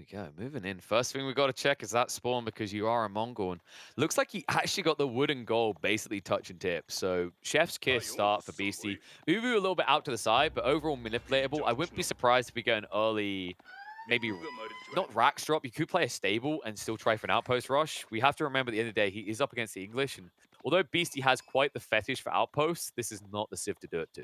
we go. Moving in. First thing we got to check is that spawn because you are a Mongol. And looks like he actually got the wooden goal basically touching tip. So Chef's Kiss start for Beastie. Uvu a little bit out to the side, but overall manipulatable. I wouldn't be surprised if we get an early, maybe not Rax drop. You could play a stable and still try for an outpost rush. We have to remember at the end of the day, he is up against the English. And although Beastie has quite the fetish for outposts, this is not the Civ to do it to.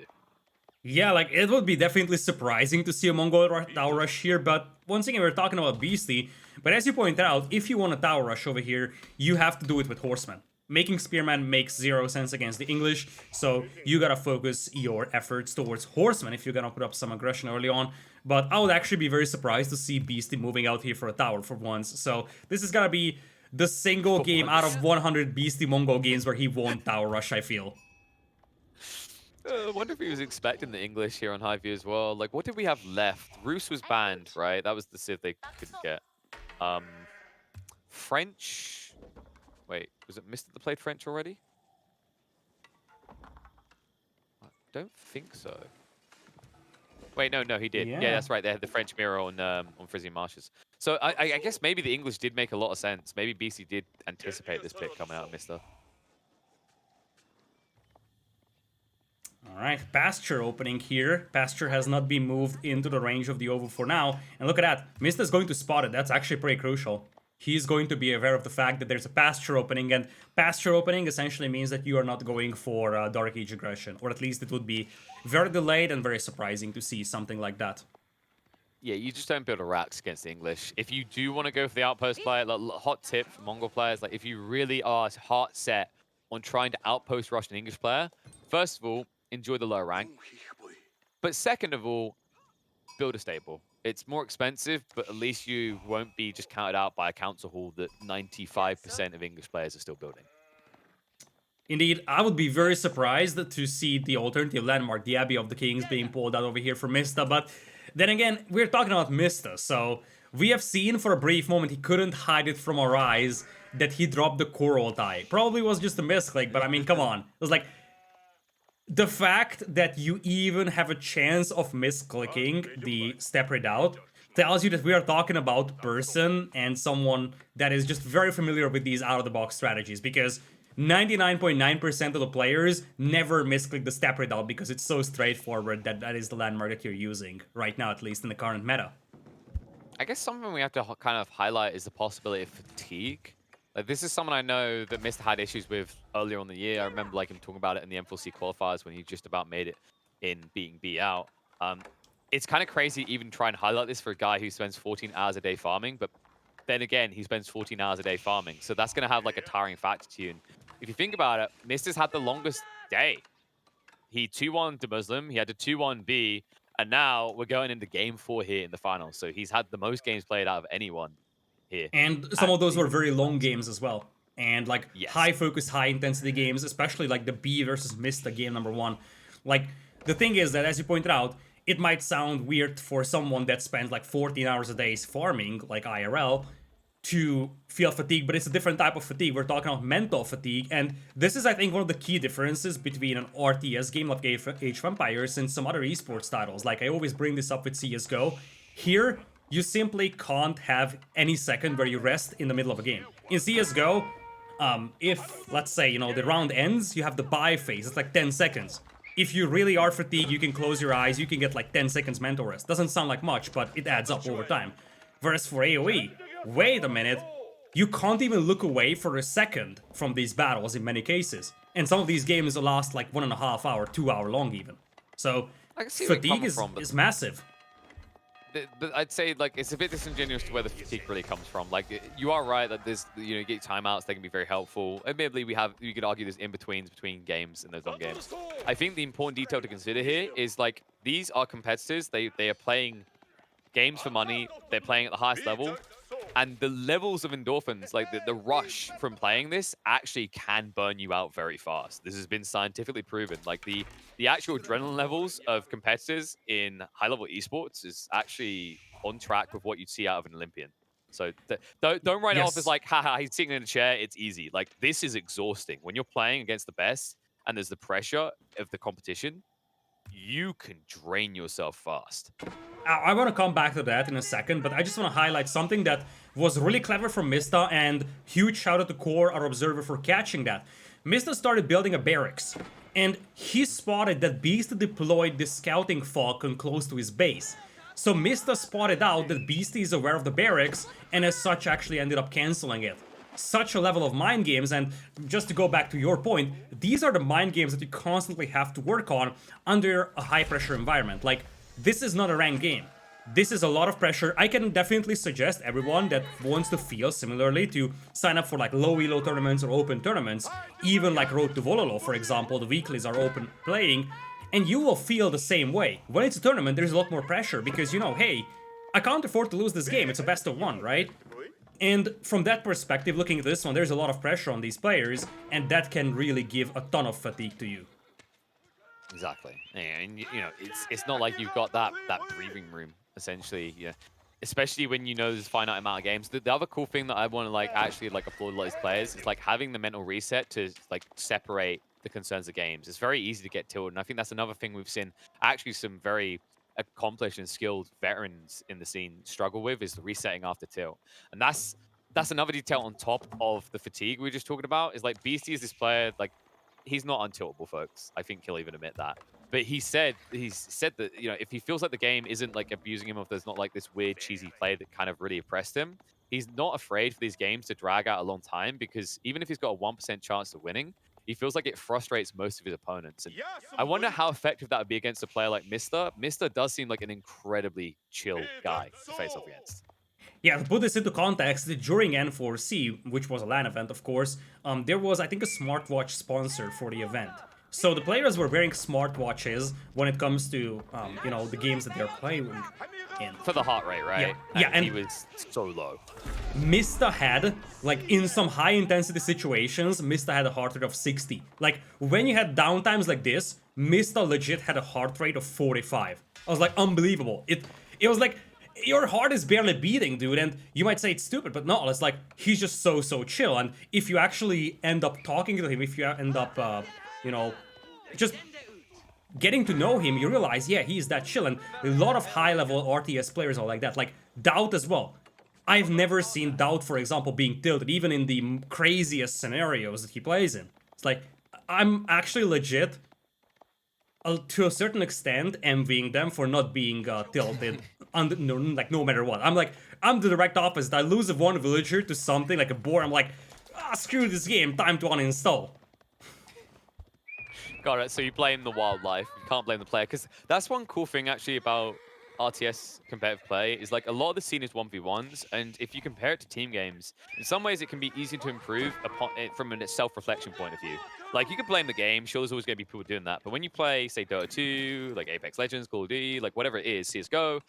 Yeah, like it would be definitely surprising to see a Mongol tower rush here, but once again, we're talking about Beastie. But as you point out, if you want a tower rush over here, you have to do it with Horsemen. Making Spearman makes zero sense against the English, so you gotta focus your efforts towards Horsemen if you're gonna put up some aggression early on. But I would actually be very surprised to see Beastie moving out here for a tower for once. So this is gonna be the single game out of 100 Beastie Mongol games where he won't tower rush, I feel. I wonder if he was expecting the English here on Highview as well. Like, what did we have left? Roos was banned, right? That was the Civ they couldn't get. Um, French. Wait, was it Mr. that played French already? I don't think so. Wait, no, he did. Yeah, that's right. They had the French mirror on Frisian Marshes. So I guess maybe the English did make a lot of sense. Maybe BC did anticipate this pick coming out of Mr. Alright, Pasture opening here. Pasture has not been moved into the range of the oval for now. And look at that, Mista is going to spot it. That's actually pretty crucial. He's going to be aware of the fact that there's a Pasture opening, and Pasture opening essentially means that you are not going for Dark Age aggression. Or at least it would be very delayed and very surprising to see something like that. Yeah, you just don't build a Rax against the English. If you do want to go for the outpost player, like, hot tip for Mongol players, like if you really are heart set on trying to outpost rush an English player, first of all, enjoy the low rank. But second of all, build a stable. It's more expensive, but at least you won't be just counted out by a council hall that 95% of English players are still building. Indeed, I would be very surprised to see the alternative landmark, the Abbey of the Kings, being pulled out over here for Mista, but then again, we're talking about Mista, so we have seen for a brief moment he couldn't hide it from our eyes that he dropped the Coral tie. Probably was just a misclick, but I mean, come on. It was like, the fact that you even have a chance of misclicking the step redoubt tells you that we are talking about person and someone that is just very familiar with these out-of-the-box strategies, because 99.9% of the players never misclick the step redoubt because it's so straightforward that that is the landmark that you're using, right now at least in the current meta. I guess something we have to kind of highlight is the possibility of fatigue. Like, this is someone I know that Mr. had issues with earlier on the year. I remember like him talking about it in the M4C qualifiers when he just about made it in beating B out. It's kind of crazy to even try and highlight this for a guy who spends 14 hours a day farming, but then again, he spends 14 hours a day farming. So that's going to have like a tiring factor to you. And if you think about it, Mr.'s had the longest day. He 2-1 to Muslim, he had to 2-1 B, and now we're going into game 4 here in the finals. So he's had the most games played out of anyone here. And some of those were very long games as well. And like Yes. high focus, high intensity games, especially like the B versus Mista game #1. Like the thing is that, as you pointed out, it might sound weird for someone that spends like 14 hours a day farming, like IRL, to feel fatigue, but it's a different type of fatigue. We're talking about mental fatigue, and this is, I think, one of the key differences between an RTS game like Age of Empires and some other esports titles. Like, I always bring this up with CSGO. Here, you simply can't have any second where you rest in the middle of a game. In CSGO, if, let's say, you know, the round ends, you have the buy phase. It's like 10 seconds. If you really are fatigued, you can close your eyes, you can get like 10 seconds mental rest. Doesn't sound like much, but it adds up over time. Whereas for AoE, wait a minute, you can't even look away for a second from these battles in many cases. And some of these games last like 1.5 hour, 2 hour long even. So fatigue is massive. But I'd say like it's a bit disingenuous to where the fatigue really comes from. Like, you are right that there's, you know, you get timeouts, they can be very helpful. Admittedly, you could argue there's in-betweens between games and those long games. I think the important detail to consider here is like these are competitors. They are playing games for money. They're playing at the highest level. And the levels of endorphins, like the rush from playing this, actually can burn you out very fast. This has been scientifically proven. Like the actual adrenaline levels of competitors in high-level esports is actually on track with what you'd see out of an Olympian. So don't write it off as like, haha, he's sitting in a chair, it's easy. Like, this is exhausting. When you're playing against the best and there's the pressure of the competition, you can drain yourself fast. I want to come back to that in a second, but I just want to highlight something that was really clever from Mista, and huge shout out to Core, our observer, for catching that. Mista started building a barracks, and he spotted that Beastyqt deployed this scouting falcon close to his base. So Mista spotted out that Beastyqt is aware of the barracks, and as such actually ended up canceling it. Such a level of mind games, and just to go back to your point, these are the mind games that you constantly have to work on under a high pressure environment. Like, this is not a ranked game. This is a lot of pressure. I can definitely suggest everyone that wants to feel similarly to sign up for like low elo tournaments or open tournaments, even like Road to Wololo, for example. The weeklies are open playing, and you will feel the same way. When it's a tournament, there's a lot more pressure because, you know, hey, I can't afford to lose this game. It's a best of one, right? And from that perspective, looking at this one, there's a lot of pressure on these players, and that can really give a ton of fatigue to you. Exactly. And, you know, it's not like you've got that breathing room, essentially. Yeah. Especially when you know there's a finite amount of games. The other cool thing that I want to like actually like applaud a lot of these players is like having the mental reset to like separate the concerns of games. It's very easy to get tilted, and I think that's another thing we've seen actually some very accomplished and skilled veterans in the scene struggle with, is the resetting after tilt. And that's another detail on top of the fatigue we were just talking about. Is like Beastie is this player, like, he's not untiltable, folks. I think he'll even admit that. But he's said that, you know, if he feels like the game isn't like abusing him, or if there's not like this weird cheesy play that kind of really oppressed him, he's not afraid for these games to drag out a long time, because even if he's got a 1% chance of winning, he feels like it frustrates most of his opponents. And I wonder how effective that would be against a player like Mista. Mista does seem like an incredibly chill guy to face off against. Yeah, to put this into context, during N4C, which was a LAN event, of course, there was, I think, a smartwatch sponsored for the event. So the players were wearing smartwatches when it comes to, you know, the games that they're playing in. For the heart rate, right? Yeah, and he was so low. Mista had, like, in some high-intensity situations, Mista had a heart rate of 60. Like, when you had downtimes like this, Mista legit had a heart rate of 45. I was like, unbelievable. It was like, your heart is barely beating, dude, and you might say it's stupid, but no, it's like, he's just so chill, and if you actually end up talking to him, if you end up, you know, just getting to know him, you realize, yeah, he's that chill, and a lot of high-level RTS players are like that, like Doubt as well. I've never seen Doubt, for example, being tilted, even in the craziest scenarios that he plays in. It's like, I'm actually legit, to a certain extent, envying them for not being tilted, no matter what. I'm the direct opposite. I lose one villager to something like a boar, I'm like, screw this game, time to uninstall. Got it. So you blame the wildlife. You can't blame the player, because that's one cool thing actually about RTS competitive play, is like a lot of the scene is 1v1s, and if you compare it to team games, in some ways it can be easy to improve upon it from a self-reflection point of view. Like, you can blame the game, sure, there's always going to be people doing that, but when you play, say, Dota 2, like Apex Legends, Call of Duty, like whatever it is, CSGO,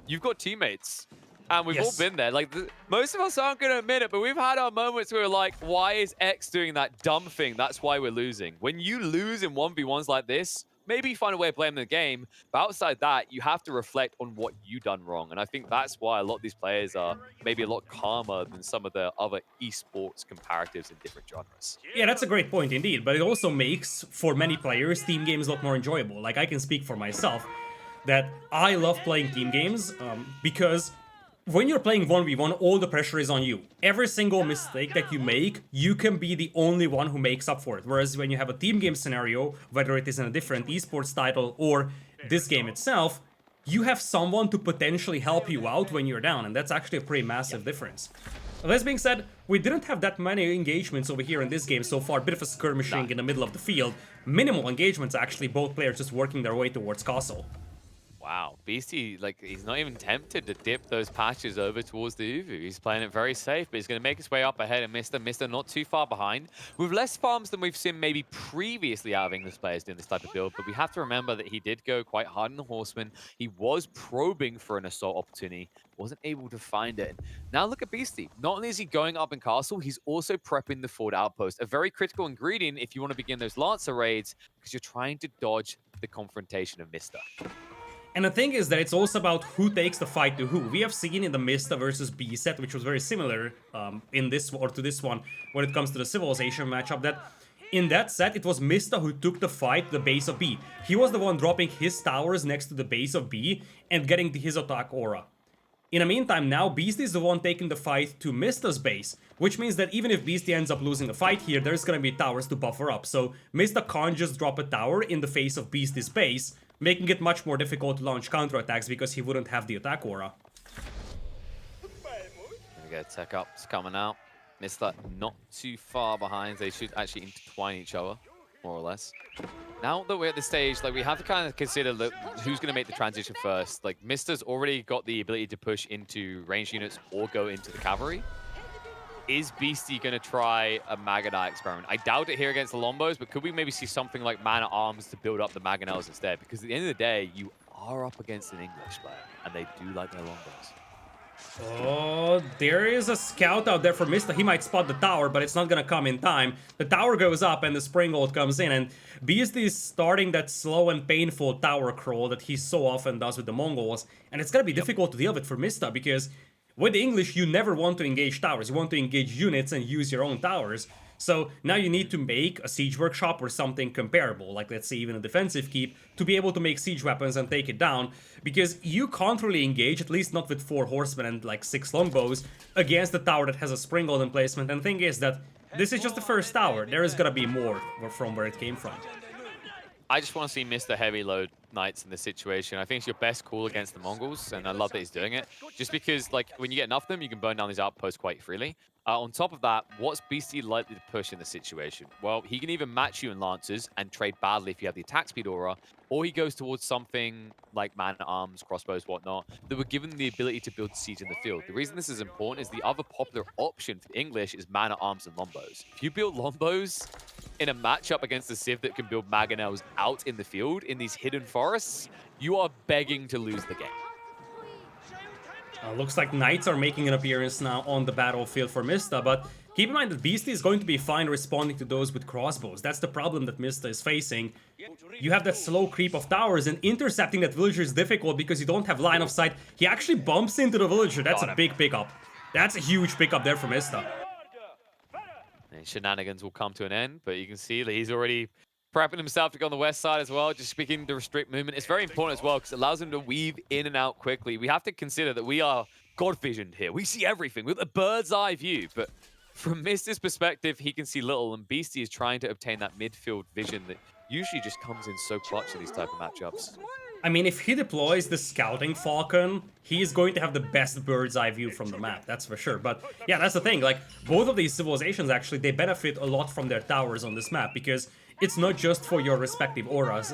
you've got teammates. And we've all been there. Like, most of us aren't going to admit it, but we've had our moments where we're like, why is X doing that dumb thing? That's why we're losing. When you lose in 1v1s like this, maybe you find a way of blaming the game, but outside that, you have to reflect on what you done wrong. And I think that's why a lot of these players are maybe a lot calmer than some of the other esports comparatives in different genres. Yeah, that's a great point indeed, but it also makes, for many players, team games a lot more enjoyable. Like, I can speak for myself, that I love playing team games, because when you're playing 1v1, all the pressure is on you. Every single mistake that you make, you can be the only one who makes up for it. Whereas when you have a team game scenario, whether it is in a different esports title or this game itself, you have someone to potentially help you out when you're down, and that's actually a pretty massive difference. That being said, we didn't have that many engagements over here in this game so far. A bit of a skirmishing in the middle of the field. Minimal engagements, actually, both players just working their way towards castle. Wow, Beastie, like, he's not even tempted to dip those patches over towards the Uvu. He's playing it very safe, but he's going to make his way up ahead of Mista not too far behind. With less farms than we've seen maybe previously out of English players doing this type of build, but we have to remember that he did go quite hard in the Horseman. He was probing for an assault opportunity, wasn't able to find it. Now look at Beastie. Not only is he going up in castle, he's also prepping the forward outpost. A very critical ingredient if you want to begin those Lancer raids, because you're trying to dodge the confrontation of Mista. And the thing is that it's also about who takes the fight to who. We have seen in the Mista versus Beastyqt, which was very similar in this or to this one when it comes to the Civilization matchup, that in that set, it was Mista who took the fight to the base of B. He was the one dropping his towers next to the base of B and getting his attack aura. In the meantime, now Beasty is the one taking the fight to Mista's base, which means that even if Beasty ends up losing the fight here, there's gonna be towers to buffer up, so Mista can't just drop a tower in the face of Beasty's base, making it much more difficult to launch counterattacks because he wouldn't have the attack aura. There we go, tech up's coming out. Mista not too far behind. They should actually intertwine each other, more or less. Now that we're at this stage, like, we have to kind of consider who's going to make the transition first. Like, Mista's already got the ability to push into ranged units or go into the cavalry. Is Beasty going to try a Maganite experiment? I doubt it here against the Lombos, but could we maybe see something like Man-at-Arms to build up the Mangonels instead? Because at the end of the day, you are up against an English player, and they do like their Lombos. Oh, there is a scout out there for Mista. He might spot the tower, but it's not gonna come in time. The tower goes up and the Springald comes in, and Beasty is starting that slow and painful tower crawl that he so often does with the Mongols, and it's gonna be difficult to deal with for Mista, because with the English, you never want to engage towers. You want to engage units and use your own towers. So now you need to make a siege workshop or something comparable, like let's say even a defensive keep, to be able to make siege weapons and take it down, because you can't really engage, at least not with 4 horsemen and like 6 longbows, against the tower that has a Springald emplacement. And the thing is that this is just the first tower. There is gonna be more from where it came from. I just want to see Mr. Heavy Load Knights in this situation. I think it's your best call against the Mongols, and I love that he's doing it. Just because, like, when you get enough of them, you can burn down these outposts quite freely. On top of that, what's Beasty likely to push in this situation? Well, he can either match you in Lancers and trade badly if you have the attack speed aura, or he goes towards something like Man-at-Arms, crossbows, whatnot, that would give him the ability to build siege in the field. The reason this is important is the other popular option for the English is Man-at-Arms and Lombos. If you build Lombos in a matchup against a Civ that can build Mangonels out in the field, in these hidden forests, you are begging to lose the game. Looks like Knights are making an appearance now on the battlefield for Mista, but keep in mind that Beasty is going to be fine responding to those with crossbows. That's the problem that Mista is facing. You have that slow creep of towers, and intercepting that villager is difficult because you don't have line of sight. He actually bumps into the villager. That's a big pickup. That's a huge pickup there for Mista. And shenanigans will come to an end, but you can see that he's already prepping himself to go on the west side as well, just speaking to restrict movement. It's very important as well because it allows him to weave in and out quickly. We have to consider that we are God-visioned here. We see everything with a bird's eye view, but from Mista's perspective, he can see little, and Beasty is trying to obtain that midfield vision that usually just comes in so clutch in these type of matchups. I mean, if he deploys the Scouting Falcon, he is going to have the best bird's eye view from the map, that's for sure. But yeah, that's the thing, like, both of these civilizations actually, they benefit a lot from their towers on this map, because it's not just for your respective auras,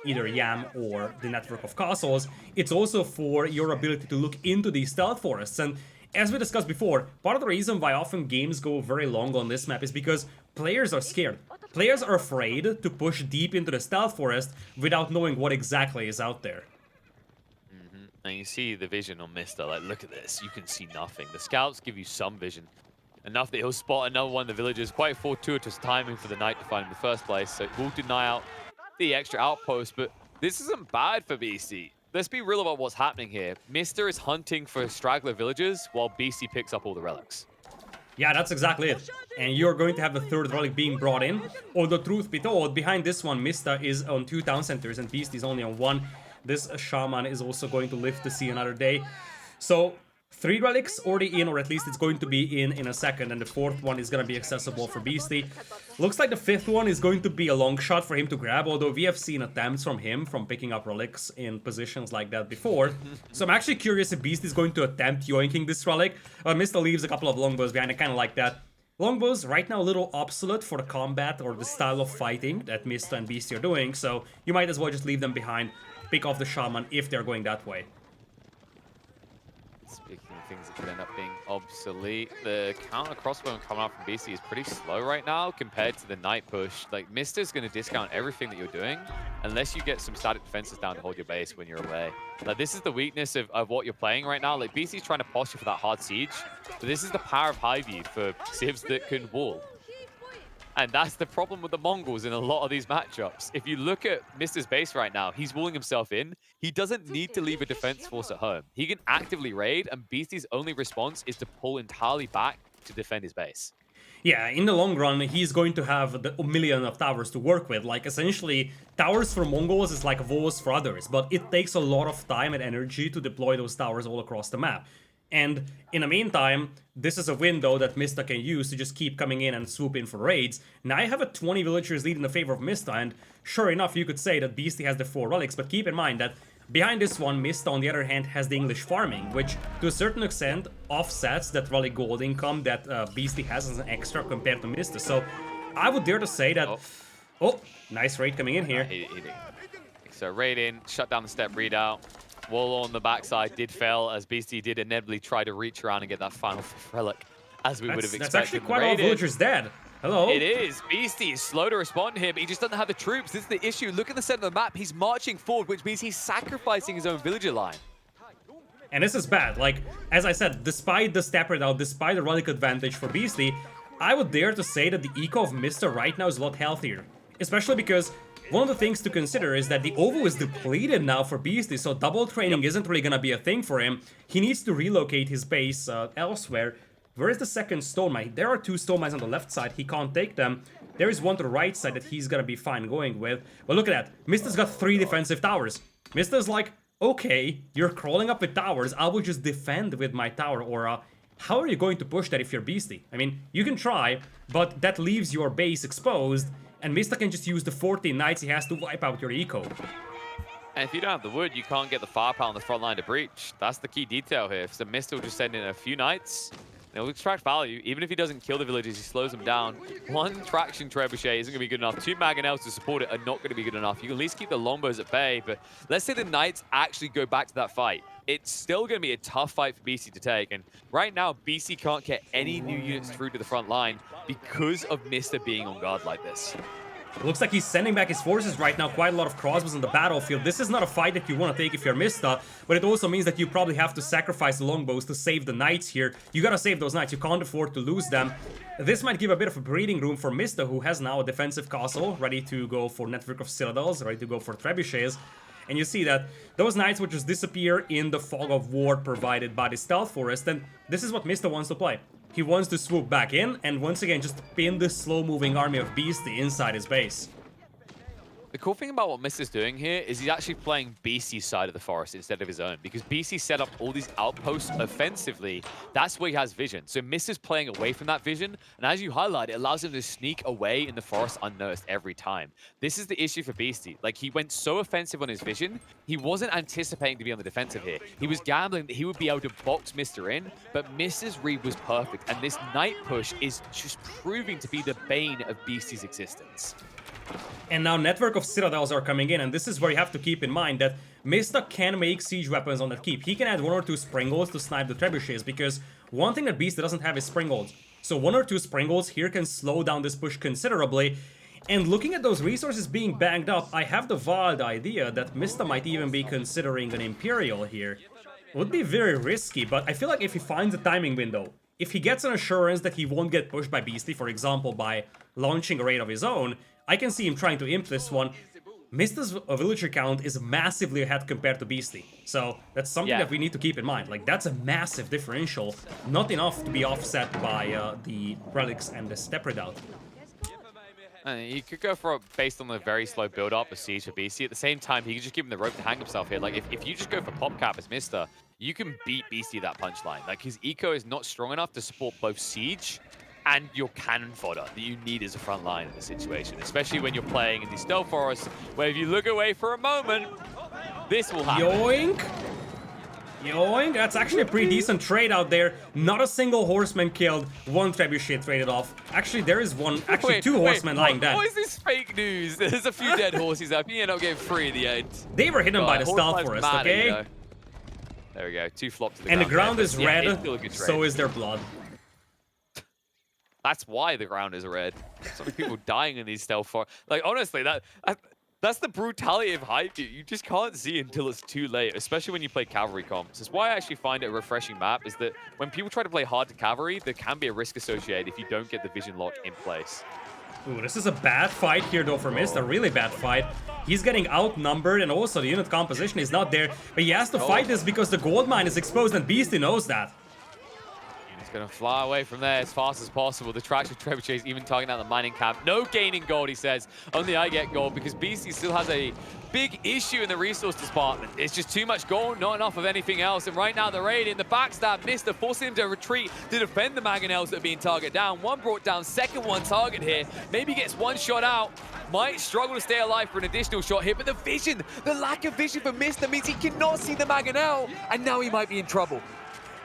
either Yam or the network of castles, it's also for your ability to look into these stealth forests. And as we discussed before, part of the reason why often games go very long on this map is because players are scared. Players are afraid to push deep into the stealth forest without knowing what exactly is out there. And you see the vision on Mista, like, look at this, you can see nothing. The scouts give you some vision, enough that he'll spot another one of the villagers. Quite fortuitous timing for the knight to find him in the first place, so it will deny out the extra outpost, but this isn't bad for Beasty. Let's be real about what's happening here. Mista is hunting for straggler villagers while Beasty picks up all the relics. Yeah, that's exactly it. And you're going to have the third relic being brought in. Although, truth be told, behind this one, Mista is on 2 town centers and Beasty is only on 1. This shaman is also going to live to see another day. So, 3 relics already in, or at least it's going to be in a second, and the 4th one is going to be accessible for Beasty. Looks like the 5th one is going to be a long shot for him to grab, although we have seen attempts from him from picking up relics in positions like that before. So I'm actually curious if Beasty is going to attempt yoinking this relic. Mista leaves a couple of longbows behind, I kind of like that. Longbows right now a little obsolete for the combat or the style of fighting that Mista and Beasty are doing, so you might as well just leave them behind, pick off the shaman if they're going that way. Speaking of things that could end up being obsolete, the counter crossbow coming out from Beasty is pretty slow right now compared to the knight push. Like, Mista's going to discount everything that you're doing unless you get some static defenses down to hold your base when you're away. Like, this is the weakness of what you're playing right now. Like, Beasty's trying to posture for that hard siege, but this is the power of high view for civs that can wall. And that's the problem with the Mongols in a lot of these matchups. If you look at Mista's base right now, he's walling himself in. He doesn't need to leave a defense force at home. He can actively raid, and Beasty's only response is to pull entirely back to defend his base. Yeah, in the long run, he's going to have a million of towers to work with. Like, essentially, towers for Mongols is like walls for others, but it takes a lot of time and energy to deploy those towers all across the map. And in the meantime, this is a window that Mista can use to just keep coming in and swoop in for raids. Now I have a 20 villagers lead in the favor of Mista, and sure enough, you could say that Beasty has the 4 relics, but keep in mind that behind this one, Mista, on the other hand, has the English farming, which to a certain extent offsets that relic gold income that Beasty has as an extra compared to Mista. So I would dare to say that... Oh, nice raid coming in here. So raid in, shut down the step readout. Wololo on the backside did fail, as Beasty did inevitably try to reach around and get that final 5th relic, as we would have expected. That's actually quite a lot of villagers dead. Hello. It is. Beasty is slow to respond here, but he just doesn't have the troops. This is the issue. Look at the center of the map. He's marching forward, which means he's sacrificing his own villager line. And this is bad. Like, as I said, despite the step readout, despite the relic advantage for Beasty, I would dare to say that the eco of Mista right now is a lot healthier. Especially because one of the things to consider is that the OVO is depleted now for Beasty, so double training isn't really gonna be a thing for him. He needs to relocate his base elsewhere. Where is the second stone mine? There are 2 stone mines on the left side. He can't take them. There is one to the right side that he's gonna be fine going with. But look at that. Mista's got 3 defensive towers. Mista's like, okay, you're crawling up with towers. I will just defend with my tower aura. How are you going to push that if you're Beasty? I mean, you can try, but that leaves your base exposed. And Mista can just use the 14 knights he has to wipe out your eco. And if you don't have the wood, you can't get the firepower on the front line to breach. That's the key detail here. So Mista will just send in a few knights. He'll extract value. Even if he doesn't kill the villagers, he slows them down. 1 traction trebuchet isn't going to be good enough. 2 mangonels to support it are not going to be good enough. You can at least keep the longbows at bay, but let's say the knights actually go back to that fight. It's still going to be a tough fight for BC to take, and right now, BC can't get any new units through to the front line because of Mista being on guard like this. It looks like he's sending back his forces right now, quite a lot of crossbows on the battlefield. This is not a fight that you want to take if you're Mista, but it also means that you probably have to sacrifice the longbows to save the knights here. You gotta save those knights, you can't afford to lose them. This might give a bit of a breathing room for Mista, who has now a defensive castle, ready to go for network of citadels, ready to go for trebuchets. And you see that those knights would just disappear in the fog of war provided by the stealth forest, and this is what Mista wants to play. He wants to swoop back in, and once again just pin this slow-moving army of Beasty inside his base. The cool thing about what Mista's doing here is he's actually playing BC's side of the forest instead of his own, because BC set up all these outposts offensively. That's where he has vision. So Mista's playing away from that vision, and as you highlight, it allows him to sneak away in the forest unnoticed every time. This is the issue for Beasty. Like, he went so offensive on his vision, he wasn't anticipating to be on the defensive here. He was gambling that he would be able to box Mista in, but Mista's read was perfect, and this night push is just proving to be the bane of Beasty's existence. And now network of citadels are coming in, and this is where you have to keep in mind that Mista can make siege weapons on that keep. He can add 1 or 2 springles to snipe the trebuchets, because one thing that Beasty doesn't have is springles. So 1 or 2 springles here can slow down this push considerably. And looking at those resources being banged up, I have the wild idea that Mista might even be considering an Imperial here. It would be very risky, but I feel like if he finds a timing window, if he gets an assurance that he won't get pushed by Beasty, for example by launching a raid of his own, I can see him trying to imp this one. Mista's villager count is massively ahead compared to Beasty. So that's something that we need to keep in mind. Like, that's a massive differential. Not enough to be offset by the relics and the step readout. You could go for, based on the very slow build-up of siege for BC. At the same time, he could just give him the rope to hang himself here. Like, if you just go for pop cap as Mista, you can beat BC that punchline. Like, his eco is not strong enough to support both siege and your cannon fodder that you need as a front line in this situation, especially when you're playing in the stealth forest, where if you look away for a moment, this will happen. Yoink! Yoink! That's actually a pretty decent trade out there. Not a single horseman killed, 1 trebuchet traded off. Actually, there is one, actually 2 horsemen lying dead. What is this fake news? There's a few dead horses up. You end up getting 3 in the end. They were hidden by the stealth forest, okay? You know? There we go, 2 flopped to the ground. And the ground there, is red, so is their blood. That's why the ground is red. So many people dying in these stealth forests. Like, honestly, that's the brutality of hype. You just can't see until it's too late, especially when you play cavalry comps. That's why I actually find it a refreshing map, is that when people try to play hard to cavalry, there can be a risk associated if you don't get the vision lock in place. Ooh, this is a bad fight here though for Mista, a really bad fight. He's getting outnumbered, and also the unit composition is not there. But he has to fight this because the gold mine is exposed, and Beasty knows that. Gonna fly away from there as fast as possible. The traction trebuchets even targeting out the mining camp. No gaining gold, he says. Only I get gold because Beastyqt still has a big issue in the resource department. It's just too much gold, not enough of anything else. And right now the raid in the backstab, Mr. forcing him to retreat to defend the mangonels that are being targeted down. One brought down, second one target here. Maybe gets one shot out. Might struggle to stay alive for an additional shot here, but the vision, the lack of vision for Mr. means he cannot see the mangonel, and now he might be in trouble.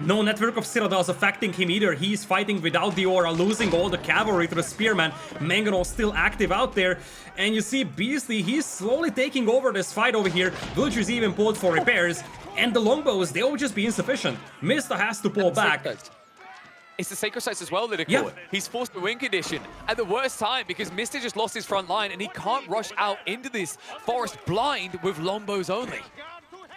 No network of citadels affecting him either. He's fighting without the aura, losing all the cavalry to the spearman. Mangonel still active out there. And you see Beastyqt, he's slowly taking over this fight over here. Villagers even pulled for repairs. And the longbows, they'll just be insufficient. Mista has to pull back. It's the Sacred Sites as well, Lidakor. Yeah. He's forced to win condition at the worst time because Mista just lost his front line and he can't rush out into this forest blind with longbows only.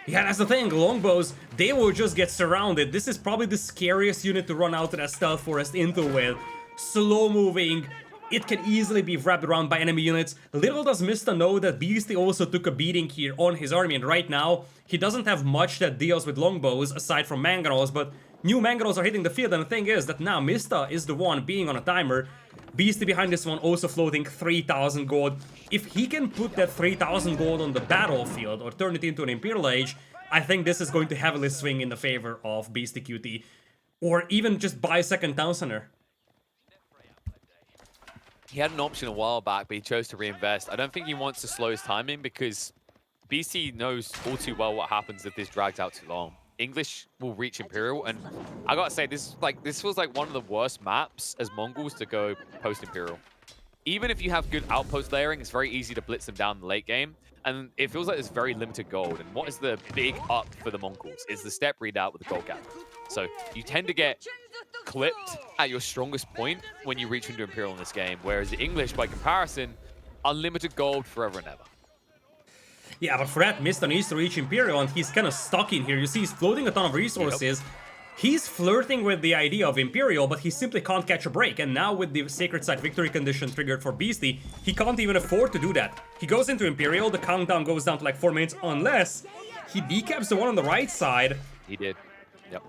Yeah, that's the thing, longbows, they will just get surrounded. This is probably the scariest unit to run out of that stealth forest into with. Slow moving, it can easily be wrapped around by enemy units. Little does Mista know that Beastyqt also took a beating here on his army, and right now, he doesn't have much that deals with longbows aside from mangonels, but new mangonels are hitting the field, and the thing is that now Mista is the one being on a timer. Beastyqt behind this one also floating 3,000 gold. If he can put that 3,000 gold on the battlefield or turn it into an Imperial Age, I think this is going to heavily swing in the favor of Beastyqt. Or even just buy a second town center. He had an option a while back, but he chose to reinvest. I don't think he wants to slow his timing because Beastyqt knows all too well what happens if this drags out too long. English will reach Imperial, and I gotta say, this feels like one of the worst maps as Mongols to go post-Imperial. Even if you have good outpost layering, it's very easy to blitz them down in the late game, and it feels like there's very limited gold. And what is the big up for the Mongols? Is the step readout with the gold gap. So you tend to get clipped at your strongest point when you reach into Imperial in this game, whereas the English, by comparison, unlimited gold forever and ever. Yeah, but for that, Mista needs to reach Imperial, and he's kind of stuck in here. You see, he's floating a ton of resources. Yep. He's flirting with the idea of Imperial, but he simply can't catch a break. And now with the Sacred Site victory condition triggered for Beastyqt, he can't even afford to do that. He goes into Imperial, the countdown goes down to like 4 minutes, unless he decaps the one on the right side. He did. Yep.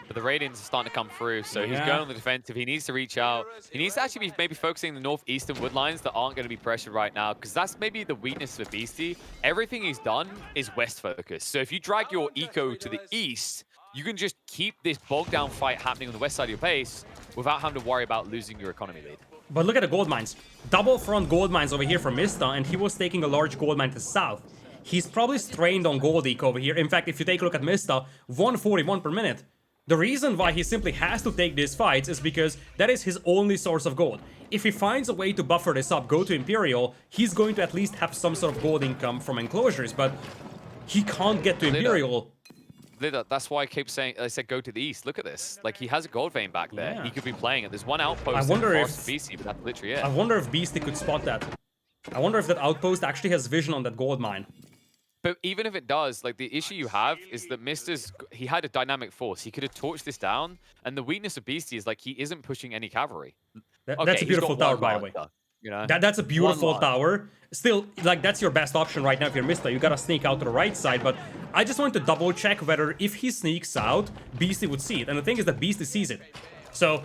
But the radiants are starting to come through, so he's going on the defensive. He needs to reach out. He needs to actually be maybe focusing the northeastern wood lines that aren't going to be pressured right now, because that's maybe the weakness for Beastyqt. Everything he's done is west focused. So if you drag your eco to the east, you can just keep this bogged down fight happening on the west side of your base without having to worry about losing your economy lead. But look at the gold mines. Double front gold mines over here for Mista, and he was taking a large gold mine to the south. He's probably strained on gold eco over here. In fact, if you take a look at Mista, 141 per minute. The reason why he simply has to take these fights is because that is his only source of gold. If he finds a way to buffer this up, go to Imperial, he's going to at least have some sort of gold income from enclosures, but he can't get to Imperial. That's why I keep saying, I said go to the east. Look at this. Like, he has a gold vein back there. He could be playing it. There's one outpost in the forest of Beastyqt, but that's literally it. I wonder if Beastyqt could spot that. I wonder if that outpost actually has vision on that gold mine. But even if it does, like, the issue you have is that he had a dynamic force. He could have torched this down, and the weakness of Beastyqt is, like, he isn't pushing any cavalry. That's a beautiful tower, by the way. You know? That's a beautiful tower. Still, like, that's your best option right now if you're Mista. You gotta sneak out to the right side, but I just want to double check whether if he sneaks out, Beastyqt would see it. And the thing is that Beastyqt sees it. So,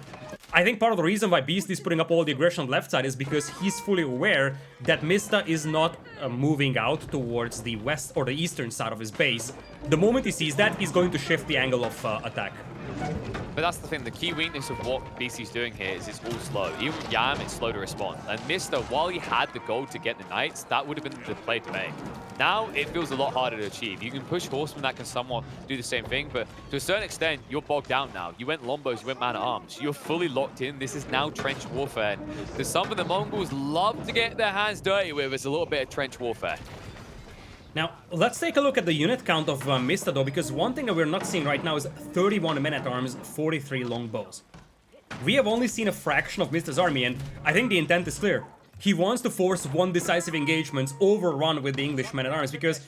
I think part of the reason why Beastyqt is putting up all the aggression on the left side is because he's fully aware that Mista is not moving out towards the west or the eastern side of his base. The moment he sees that, he's going to shift the angle of attack. But that's the thing, the key weakness of what Beastyqt's doing here is it's all slow. Even with Yam, it's slow to respond. And Mista, while he had the gold to get the Knights, that would have been the play to make. Now, it feels a lot harder to achieve. You can push Horsemen that can somewhat do the same thing, but to a certain extent, you're bogged down now. You went Lombos, you went Man-at-Arms. You're fully locked in. This is now trench warfare. There's something the Mongols love to get their hands dirty with. It's a little bit of trench warfare. Now, let's take a look at the unit count of Mista, though, because one thing that we're not seeing right now is 31 men-at-arms, 43 longbows. We have only seen a fraction of Mista's army, and I think the intent is clear. He wants to force one decisive engagement overrun with the English men-at-arms, because,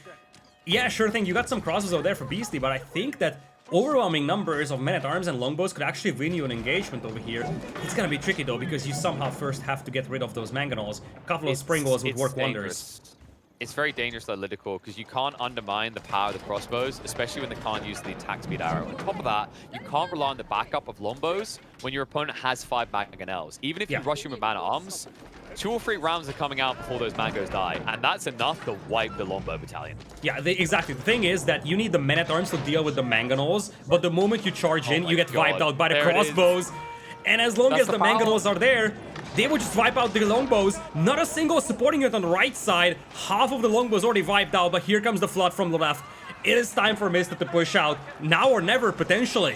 yeah, sure thing, you got some crosses over there for Beastyqt, but I think that overwhelming numbers of men-at-arms and longbows could actually win you an engagement over here. It's gonna be tricky, though, because you somehow first have to get rid of those mangonels. A couple of springles would work wonders. It's very dangerous though, Lidakor, because you can't undermine the power of the crossbows, especially when they can't use the attack speed arrow. On top of that, you can't rely on the backup of longbows when your opponent has 5 mangonels. Even if you Yeah. rush him with man-at-arms, 2 or 3 rounds are coming out before those mangoes die, and that's enough to wipe the longbow battalion. Yeah, exactly. The thing is that you need the men-at-arms to deal with the mangonels, but the moment you charge in, Oh you my get wiped God. out by the There it is. crossbows. And as long That's as the the foul. mangonels are there, they will just wipe out the longbows. Not a single supporting unit on the right side. Half of the longbows already wiped out, but here comes the flood from the left. It is time for Mista to push out. Now or never, potentially.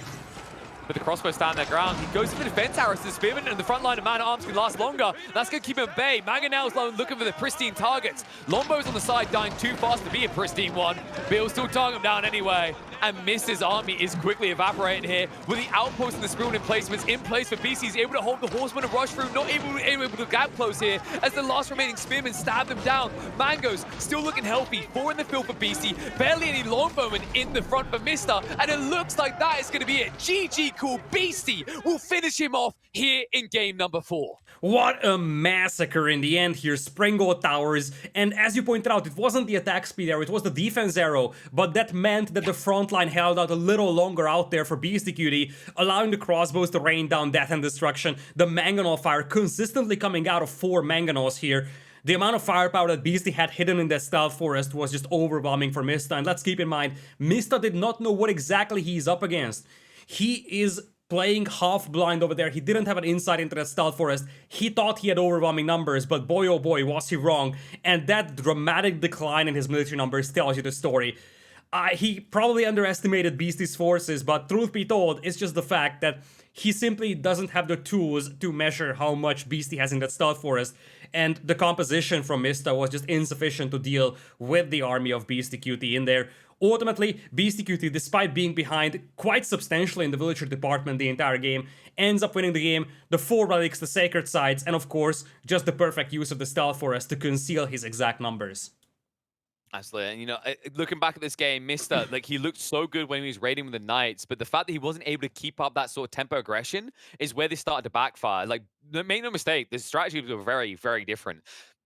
But the crossbow stand their ground. He goes for the defense arrows to the spearman, and the front line of man-at-arms can last longer. That's going to keep him at bay. Mangonel's looking for the pristine targets. Longbows on the side dying too fast to be a pristine one. Bill's still targeting him down anyway. And Mista's army is quickly evaporating here. With the outpost and the spearman emplacements in place for BC, he's able to hold the horsemen and rush through. Not able to gap close here as the last remaining spearmen stab them down. Mangoes still looking healthy. 4 in the field for BC. Barely any longbowmen in the front for Mista. And it looks like that is going to be it. GG cool. Beastyqt will finish him off here in game number 4. What a massacre in the end here, Springo Towers, and as you pointed out, it wasn't the attack speed arrow, it was the defense arrow, but that meant that the front line held out a little longer out there for Beastyqt, allowing the crossbows to rain down death and destruction, the mangonel fire consistently coming out of 4 mangonels here. The amount of firepower that Beasty had hidden in that stealth forest was just overwhelming for Mista, and let's keep in mind, Mista did not know what exactly he's up against. He is playing half blind over there. He didn't have an insight into that stealth forest. He thought he had overwhelming numbers, but boy oh boy was he wrong. And that dramatic decline in his military numbers tells you the story. He probably underestimated Beasty's forces, but truth be told, it's just the fact that he simply doesn't have the tools to measure how much Beasty has in that stealth forest, and the composition from Mista was just insufficient to deal with the army of Beastyqt in there. Ultimately, Beastyqt, despite being behind quite substantially in the villager department the entire game, ends up winning the game, the 4 relics, the sacred sides, and of course, just the perfect use of the stealth forest to conceal his exact numbers. Absolutely, and you know, looking back at this game, Mista, like he looked so good when he was raiding with the Knights, but the fact that he wasn't able to keep up that sort of tempo aggression is where they started to backfire. Like, make no mistake, the strategies were very, very different.